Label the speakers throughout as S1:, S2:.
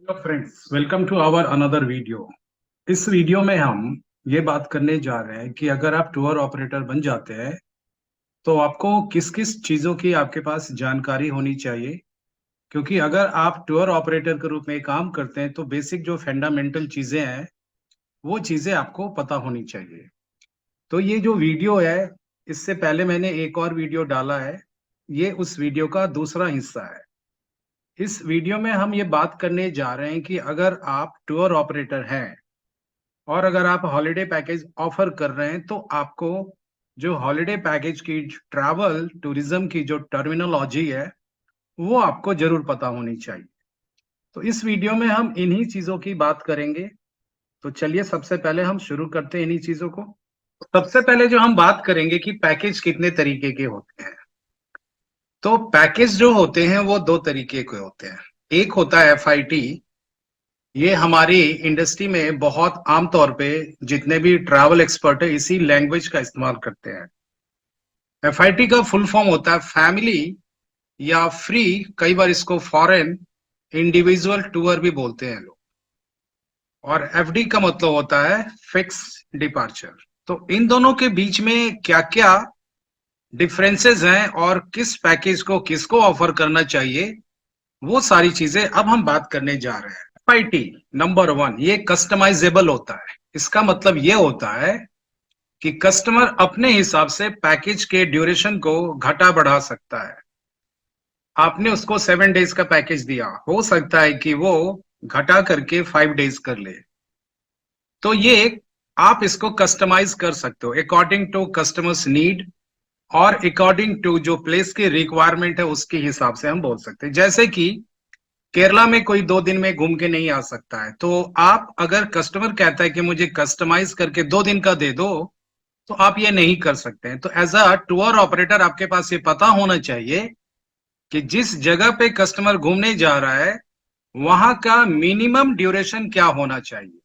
S1: Hello friends, welcome to our another video. इस video में हम ये बात करने जा रहे हैं कि अगर आप टूर ऑपरेटर बन जाते हैं तो आपको किस किस चीज़ों की आपके पास जानकारी होनी चाहिए। क्योंकि अगर आप टूर ऑपरेटर के रूप में काम करते हैं तो बेसिक जो फंडामेंटल चीज़ें हैं वो चीज़ें आपको पता होनी चाहिए। तो ये जो वीडियो है, इससे पहले मैंने एक और वीडियो डाला है। ये उस वीडियो का दूसरा हिस्सा है। इस वीडियो में हम ये बात करने जा रहे हैं कि अगर आप टूर ऑपरेटर हैं और अगर आप हॉलिडे पैकेज ऑफर कर रहे हैं तो आपको जो हॉलिडे पैकेज की ट्रैवल टूरिज्म की जो टर्मिनोलॉजी है वो आपको जरूर पता होनी चाहिए। तो इस वीडियो में हम इन्हीं चीजों की बात करेंगे। तो चलिए सबसे पहले हम शुरू करते हैं इन्हीं चीजों को। सबसे पहले जो हम बात करेंगे कि पैकेज कितने तरीके के होते हैं। तो पैकेज जो होते हैं वो दो तरीके के होते हैं। एक होता है एफआईटी। ये हमारी इंडस्ट्री में बहुत आम तौर पे जितने भी ट्रैवल एक्सपर्ट है इसी लैंग्वेज का इस्तेमाल करते हैं। एफआईटी का फुल फॉर्म होता है फैमिली या फ्री, कई बार इसको फॉरेन इंडिविजुअल टूर भी बोलते हैं लोग। और एफडी का मतलब होता है फिक्स डिपार्चर। तो इन दोनों के बीच में क्या क्या डिफरेंसेस हैं और किस पैकेज को किसको ऑफर करना चाहिए, वो सारी चीजें अब हम बात करने जा रहे हैं। एफआईटी नंबर वन, ये कस्टमाइजेबल होता है। इसका मतलब ये होता है कि कस्टमर अपने हिसाब से पैकेज के ड्यूरेशन को घटा बढ़ा सकता है। आपने उसको 7 डेज का पैकेज दिया, हो सकता है कि वो घटा करके 5 डेज कर ले। तो ये आप इसको कस्टमाइज कर सकते हो अकॉर्डिंग टू कस्टमर्स नीड और अकॉर्डिंग टू जो प्लेस की रिक्वायरमेंट है उसके हिसाब से हम बोल सकते हैं। जैसे कि केरला में कोई 2 दिन में घूम के नहीं आ सकता है, तो आप अगर कस्टमर कहता है कि मुझे कस्टमाइज करके 2 दिन का दे दो, तो आप ये नहीं कर सकते हैं। तो एज अ टूर ऑपरेटर आपके पास ये पता होना चाहिए कि जिस जगह पे कस्टमर घूमने जा रहा है वहां का मिनिमम ड्यूरेशन क्या होना चाहिए।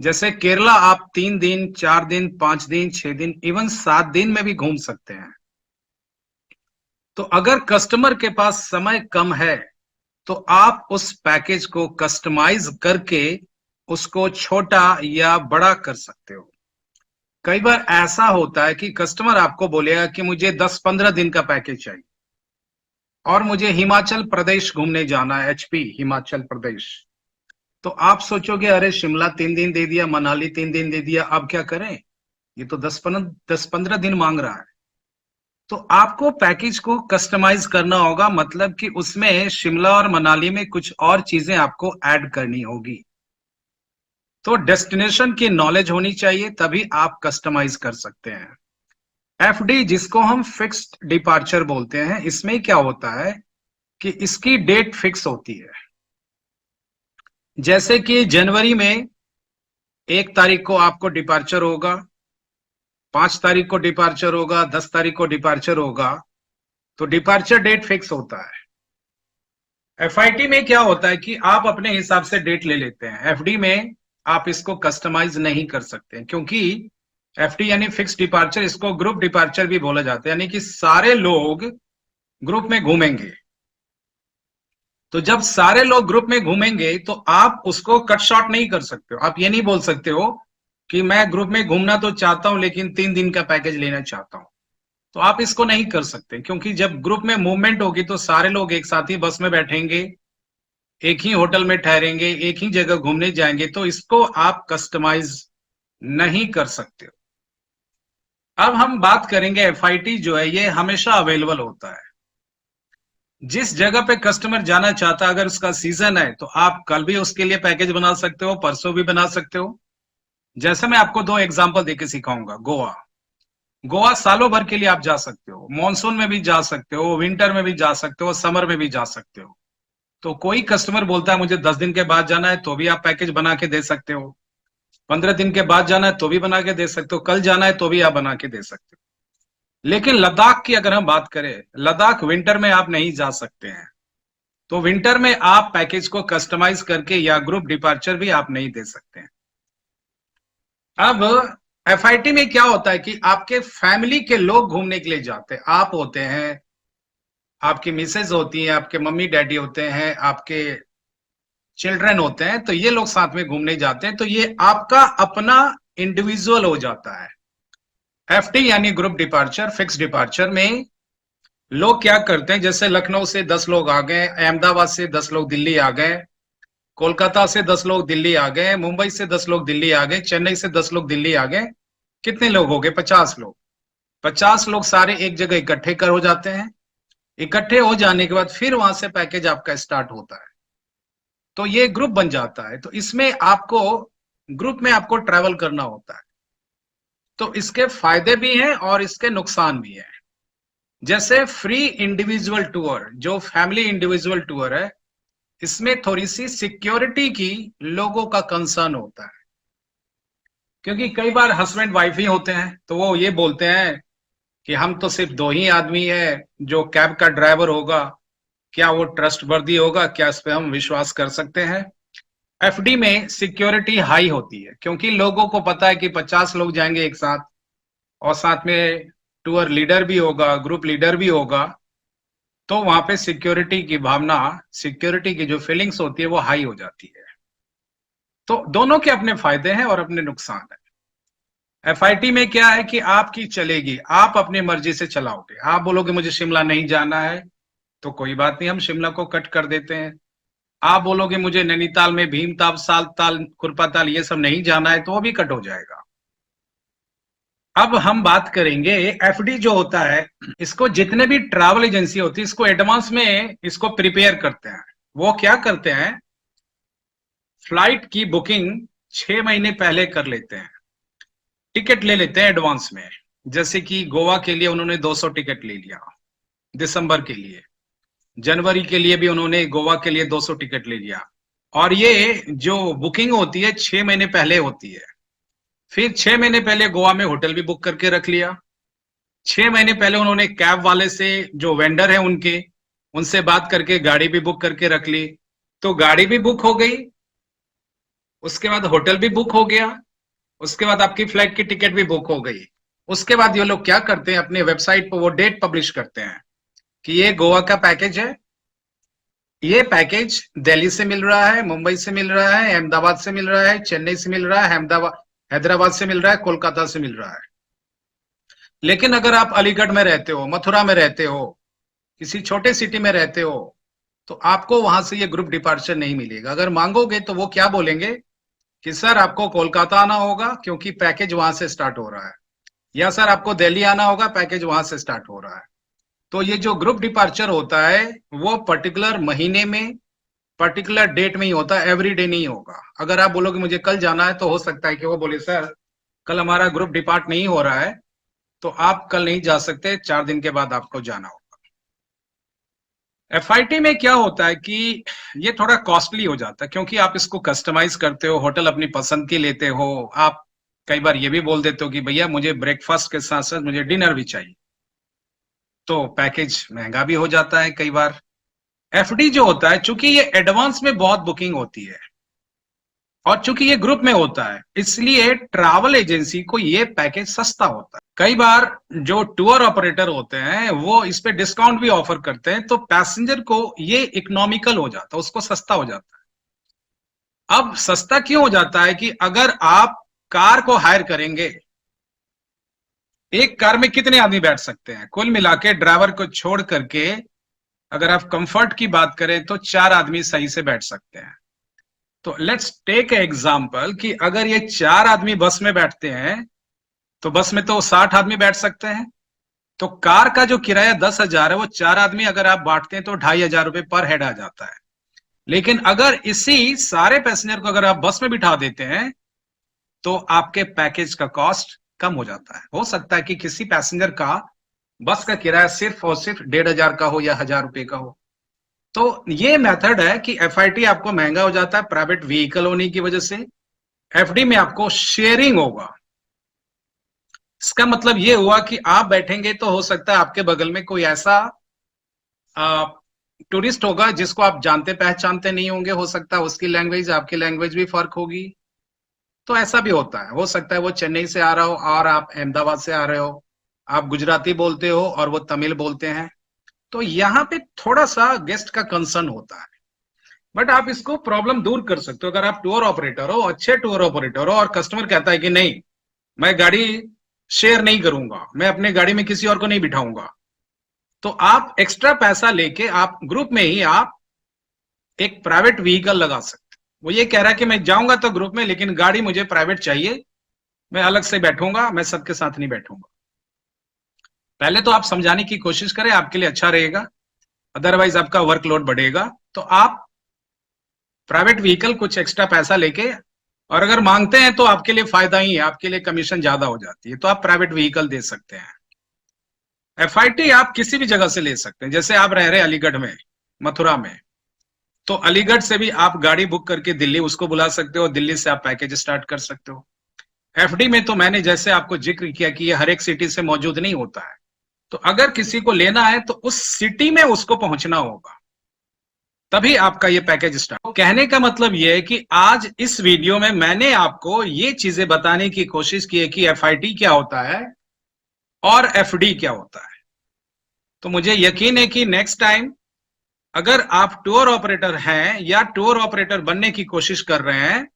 S1: जैसे केरला आप 3 दिन, 4 दिन, 5 दिन, 6 दिन, इवन 7 दिन में भी घूम सकते हैं। तो अगर कस्टमर के पास समय कम है तो आप उस पैकेज को कस्टमाइज करके उसको छोटा या बड़ा कर सकते हो। कई बार ऐसा होता है कि कस्टमर आपको बोलेगा कि मुझे 10-15 दिन का पैकेज चाहिए और मुझे हिमाचल प्रदेश घूमने जाना है, एचपी हिमाचल प्रदेश। तो आप सोचोगे अरे शिमला 3 दिन दे दिया, मनाली 3 दिन दे दिया, अब क्या करें, ये तो 10-15 दिन मांग रहा है। तो आपको पैकेज को कस्टमाइज करना होगा, मतलब कि उसमें शिमला और मनाली में कुछ और चीजें आपको ऐड करनी होगी। तो डेस्टिनेशन की नॉलेज होनी चाहिए, तभी आप कस्टमाइज कर सकते हैं। एफडी जिसको हम फिक्स्ड डिपार्चर बोलते हैं, इसमें क्या होता है कि इसकी डेट फिक्स होती है। जैसे कि जनवरी में 1 तारीख को आपको डिपार्चर होगा, 5 तारीख को डिपार्चर होगा, 10 तारीख को डिपार्चर होगा। तो डिपार्चर डेट फिक्स होता है। एफआईटी में क्या होता है कि आप अपने हिसाब से डेट ले लेते हैं। एफडी में आप इसको कस्टमाइज नहीं कर सकते क्योंकि एफडी यानी फिक्स डिपार्चर, इसको ग्रुप डिपार्चर भी बोला जाता है, यानी कि सारे लोग ग्रुप में घूमेंगे। तो जब सारे लोग ग्रुप में घूमेंगे तो आप उसको कट शॉर्ट नहीं कर सकते हो। आप ये नहीं बोल सकते हो कि मैं ग्रुप में घूमना तो चाहता हूं लेकिन 3 दिन का पैकेज लेना चाहता हूं। तो आप इसको नहीं कर सकते क्योंकि जब ग्रुप में मूवमेंट होगी तो सारे लोग एक साथ ही बस में बैठेंगे, एक ही होटल में ठहरेंगे, एक ही जगह घूमने जाएंगे, तो इसको आप कस्टमाइज नहीं कर सकते हो। अब हम बात करेंगे एफआईटी जो है ये हमेशा अवेलेबल होता है। जिस जगह पे कस्टमर जाना चाहता है, अगर उसका सीजन है तो आप कल भी उसके लिए पैकेज बना सकते हो, परसों भी बना सकते हो। जैसे मैं आपको दो एग्जांपल देके सिखाऊंगा। गोवा, गोवा सालों भर के लिए आप जा सकते हो, मॉनसून में भी जा सकते हो, विंटर में भी जा सकते हो, समर में भी जा सकते हो। तो कोई कस्टमर बोलता है मुझे 10 दिन के बाद जाना है, तो भी आप पैकेज बना के दे सकते हो। 15 दिन के बाद जाना है तो भी बना के दे सकते हो, कल जाना है तो भी आप बना के दे सकते हो। लेकिन लद्दाख की अगर हम बात करें, लद्दाख विंटर में आप नहीं जा सकते हैं। तो विंटर में आप पैकेज को कस्टमाइज करके या ग्रुप डिपार्चर भी आप नहीं दे सकते हैं। अब एफआईटी में क्या होता है कि आपके फैमिली के लोग घूमने के लिए जाते हैं। आप होते हैं, आपकी मिसेज होती है, आपके मम्मी डैडी होते हैं, आपके चिल्ड्रन होते हैं, तो ये लोग साथ में घूमने जाते हैं, तो ये आपका अपना इंडिविजुअल हो जाता है। एफडी यानी ग्रुप डिपार्चर, फिक्स डिपार्चर में लोग क्या करते हैं, जैसे लखनऊ से 10 लोग आ गए, अहमदाबाद से 10 लोग दिल्ली आ गए, कोलकाता से 10 लोग दिल्ली आ गए, मुंबई से 10 लोग दिल्ली आ गए, चेन्नई से 10 लोग दिल्ली आ गए। कितने लोग हो गए? 50 लोग। 50 लोग सारे एक जगह इकट्ठे कर हो जाते हैं। इकट्ठे हो जाने के बाद फिर वहां से पैकेज आपका स्टार्ट होता है, तो ये ग्रुप बन जाता है। तो इसमें आपको ग्रुप में आपको ट्रैवल करना होता है। तो इसके फायदे भी हैं और इसके नुकसान भी हैं। जैसे फ्री इंडिविजुअल टूर, जो फैमिली इंडिविजुअल टूर है, इसमें थोड़ी सी सिक्योरिटी की लोगों का कंसर्न होता है, क्योंकि कई बार हस्बैंड वाइफ ही होते हैं, तो वो ये बोलते हैं कि हम तो सिर्फ 2 ही आदमी है, जो कैब का ड्राइवर होगा क्या वो ट्रस्टवर्दी होगा, क्या इस पे हम विश्वास कर सकते हैं। एफडी में सिक्योरिटी हाई होती है, क्योंकि लोगों को पता है कि 50 लोग जाएंगे एक साथ, और साथ में टूर लीडर भी होगा, ग्रुप लीडर भी होगा, तो वहां पे सिक्योरिटी की भावना, सिक्योरिटी की जो फीलिंग्स होती है वो हाई हो जाती है। तो दोनों के अपने फायदे हैं और अपने नुकसान है। एफआईटी में क्या है कि आपकी चलेगी, आप अपनी मर्जी से चलाओगे। आप बोलोगे मुझे शिमला नहीं जाना है, तो कोई बात नहीं, हम शिमला को कट कर देते हैं। आप बोलोगे मुझे नैनीताल में भीमताल, सालताल, खुरपाताल ये सब नहीं जाना है, तो वो भी कट हो जाएगा। अब हम बात करेंगे एफडी जो होता है, इसको जितने भी ट्रैवल एजेंसी होती है, इसको एडवांस में इसको प्रिपेयर करते हैं। वो क्या करते हैं, फ्लाइट की बुकिंग 6 महीने पहले कर लेते हैं, टिकट ले लेते हैं एडवांस में। जैसे कि गोवा के लिए उन्होंने 200 टिकट ले लिया दिसंबर के लिए, जनवरी के लिए भी उन्होंने गोवा के लिए 200 टिकट ले लिया। और ये जो बुकिंग होती है 6 महीने पहले होती है। फिर 6 महीने पहले गोवा में होटल भी बुक करके रख लिया। 6 महीने पहले उन्होंने कैब वाले से, जो वेंडर है उनके, उनसे बात करके गाड़ी भी बुक करके रख ली। तो गाड़ी भी बुक हो गई, उसके बाद होटल भी बुक हो गया, उसके बाद आपकी फ्लाइट की टिकट भी बुक हो गई। उसके बाद ये लोग क्या करते हैं, अपने वेबसाइट पर वो डेट पब्लिश करते हैं कि ये गोवा का पैकेज है, ये पैकेज दिल्ली से मिल रहा है, मुंबई से मिल रहा है, अहमदाबाद से मिल रहा है, चेन्नई से मिल रहा है, अहमदाबाद हैदराबाद से मिल रहा है, कोलकाता से मिल रहा है। लेकिन अगर आप अलीगढ़ में रहते हो, मथुरा में रहते हो, किसी छोटे सिटी में रहते हो, तो आपको वहां से ये ग्रुप डिपार्चर नहीं मिलेगा। अगर मांगोगे तो वो क्या बोलेंगे कि सर आपको कोलकाता आना होगा क्योंकि पैकेज वहां से स्टार्ट हो रहा है, या सर आपको दिल्ली आना होगा, पैकेज वहां से स्टार्ट हो रहा है। तो ये जो ग्रुप डिपार्चर होता है वो पर्टिकुलर महीने में, पर्टिकुलर डेट में ही होता है, एवरी डे नहीं होगा। अगर आप बोलोगे मुझे कल जाना है, तो हो सकता है कि वो बोले सर कल हमारा ग्रुप डिपार्ट नहीं हो रहा है, तो आप कल नहीं जा सकते, 4 दिन के बाद आपको जाना होगा। एफआईटी में क्या होता है कि ये थोड़ा कॉस्टली हो जाता है, क्योंकि आप इसको कस्टमाइज करते हो, होटल अपनी पसंद की लेते हो। आप कई बार ये भी बोल देते हो कि भैया मुझे ब्रेकफास्ट के साथ साथ मुझे डिनर भी चाहिए, तो पैकेज महंगा भी हो जाता है कई बार। एफडी जो होता है, चूंकि ये एडवांस में बहुत बुकिंग होती है और चूंकि ये ग्रुप में होता है, इसलिए ट्रैवल एजेंसी को ये पैकेज सस्ता होता है। कई बार जो टूर ऑपरेटर होते हैं वो इस पे डिस्काउंट भी ऑफर करते हैं, तो पैसेंजर को ये इकोनॉमिकल हो जाता है, उसको सस्ता हो जाता है। अब सस्ता क्यों हो जाता है कि अगर आप कार को हायर करेंगे, एक कार में कितने आदमी बैठ सकते हैं? कुल मिला के ड्राइवर को छोड़ करके अगर आप कंफर्ट की बात करें तो 4 आदमी सही से बैठ सकते हैं। तो लेट्स टेक एग्जांपल कि अगर ये 4 आदमी बस में बैठते हैं, तो बस में तो 60 आदमी बैठ सकते हैं। तो कार का जो किराया 10,000 है, वो 4 आदमी अगर आप बांटते हैं तो 2,500 रुपए पर हेड आ जाता है। लेकिन अगर इसी सारे पैसेंजर को अगर आप बस में बिठा देते हैं, तो आपके पैकेज का कॉस्ट कम हो जाता है। हो सकता है कि किसी पैसेंजर का बस का किराया सिर्फ और सिर्फ 1,500 का हो या 1,000 रुपए का हो। तो ये मेथड है कि एफआईटी आपको महंगा हो जाता है प्राइवेट व्हीकल होने की वजह से। एफडी में आपको शेयरिंग होगा। इसका मतलब ये हुआ कि आप बैठेंगे तो हो सकता है आपके बगल में कोई ऐसा टूरिस्ट होगा जिसको आप जानते पहचानते नहीं होंगे, हो सकता है उसकी लैंग्वेज आपकी लैंग्वेज भी फर्क होगी। तो ऐसा भी होता है, हो सकता है वो चेन्नई से आ रहा हो और आप अहमदाबाद से आ रहे हो, आप गुजराती बोलते हो और वो तमिल बोलते हैं, तो यहाँ पे थोड़ा सा गेस्ट का कंसर्न होता है। बट आप इसको प्रॉब्लम दूर कर सकते हो। अगर आप टूर ऑपरेटर हो, अच्छे टूर ऑपरेटर हो, और कस्टमर कहता है कि नहीं, मैं गाड़ी शेयर नहीं करूंगा, मैं अपने गाड़ी में किसी और को नहीं बिठाऊंगा, तो आप एक्स्ट्रा पैसा लेके आप ग्रुप में ही आप एक प्राइवेट व्हीकल लगा सकते हो। वो ये कह रहा है कि मैं जाऊंगा तो ग्रुप में, लेकिन गाड़ी मुझे प्राइवेट चाहिए, मैं अलग से बैठूंगा, मैं सबके साथ नहीं बैठूंगा। पहले तो आप समझाने की कोशिश करें, आपके लिए अच्छा रहेगा, अदरवाइज आपका वर्कलोड बढ़ेगा। तो आप प्राइवेट व्हीकल कुछ एक्स्ट्रा पैसा लेके, और अगर मांगते हैं तो आपके लिए फायदा ही है, आपके लिए कमीशन ज्यादा हो जाती है, तो आप प्राइवेट व्हीकल दे सकते हैं। एफआईटी आप किसी भी जगह से ले सकते हैं। जैसे आप रह रहे अलीगढ़ में, मथुरा में, तो अलीगढ़ से भी आप गाड़ी बुक करके दिल्ली उसको बुला सकते हो, दिल्ली से आप पैकेज स्टार्ट कर सकते हो। एफडी में तो मैंने जैसे आपको जिक्र किया कि ये हर एक सिटी से मौजूद नहीं होता है, तो अगर किसी को लेना है तो उस सिटी में उसको पहुंचना होगा, तभी आपका ये पैकेज स्टार्ट। तो कहने का मतलब ये है कि आज इस वीडियो में मैंने आपको ये चीजें बताने की कोशिश की है कि एफआईटी क्या होता है और एफडी क्या होता है। तो मुझे यकीन है कि नेक्स्ट टाइम अगर आप टूर ऑपरेटर हैं या टूर ऑपरेटर बनने की कोशिश कर रहे हैं,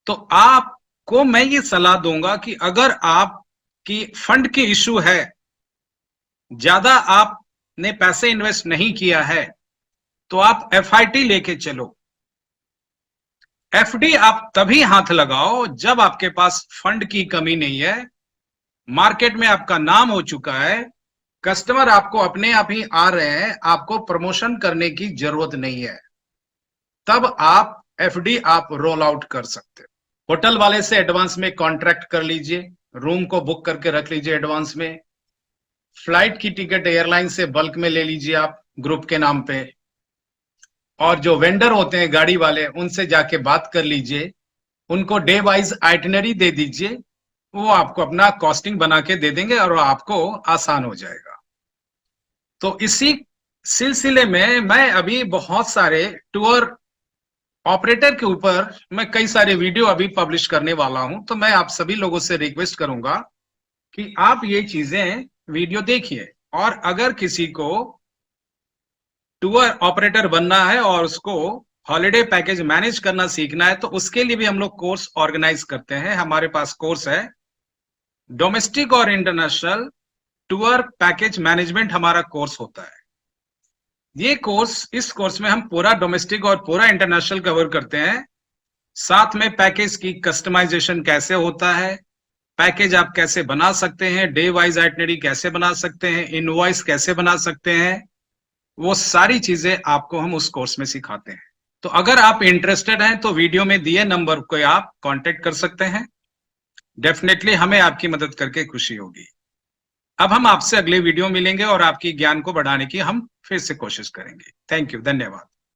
S1: तो आपको मैं ये सलाह दूंगा कि अगर आपकी फंड की इशू है, ज्यादा आपने पैसे इन्वेस्ट नहीं किया है, तो आप एफआईटी लेके चलो। एफडी आप तभी हाथ लगाओ जब आपके पास फंड की कमी नहीं है, मार्केट में आपका नाम हो चुका है, कस्टमर आपको अपने आप ही आ रहे हैं, आपको प्रमोशन करने की जरूरत नहीं है, तब आप एफडी आप रोल आउट कर सकते हो। होटल वाले से एडवांस में कॉन्ट्रैक्ट कर लीजिए, रूम को बुक करके रख लीजिए एडवांस में। फ्लाइट की टिकट एयरलाइन से बल्क में ले लीजिए आप ग्रुप के नाम पे। और जो वेंडर होते हैं गाड़ी वाले, उनसे जाके बात कर लीजिए, उनको डे वाइज आइटिनरी दे दीजिए, वो आपको अपना कॉस्टिंग बना के दे देंगे और आपको आसान हो जाएगा। तो इसी सिलसिले में मैं अभी बहुत सारे टूर ऑपरेटर के ऊपर मैं कई सारे वीडियो अभी पब्लिश करने वाला हूं। तो मैं आप सभी लोगों से रिक्वेस्ट करूंगा कि आप ये चीजें वीडियो देखिए, और अगर किसी को टूर ऑपरेटर बनना है और उसको हॉलिडे पैकेज मैनेज करना सीखना है, तो उसके लिए भी हम लोग कोर्स ऑर्गेनाइज करते हैं। हमारे पास कोर्स है डोमेस्टिक और इंटरनेशनल टूर पैकेज मैनेजमेंट, हमारा कोर्स होता है। ये कोर्स, इस कोर्स में हम पूरा डोमेस्टिक और पूरा इंटरनेशनल कवर करते हैं, साथ में पैकेज की कस्टमाइजेशन कैसे होता है, पैकेज आप कैसे बना सकते हैं, डे वाइज आइटनरी कैसे बना सकते हैं, इनवॉइस कैसे बना सकते हैं, वो सारी चीजें आपको हम उस कोर्स में सिखाते हैं। तो अगर आप इंटरेस्टेड हैं तो वीडियो में दिए नंबर को आप कांटेक्ट कर सकते हैं। डेफिनेटली हमें आपकी मदद करके खुशी होगी। अब हम आपसे अगले वीडियो मिलेंगे और आपकी ज्ञान को बढ़ाने की हम फिर से कोशिश करेंगे। थैंक यू, धन्यवाद।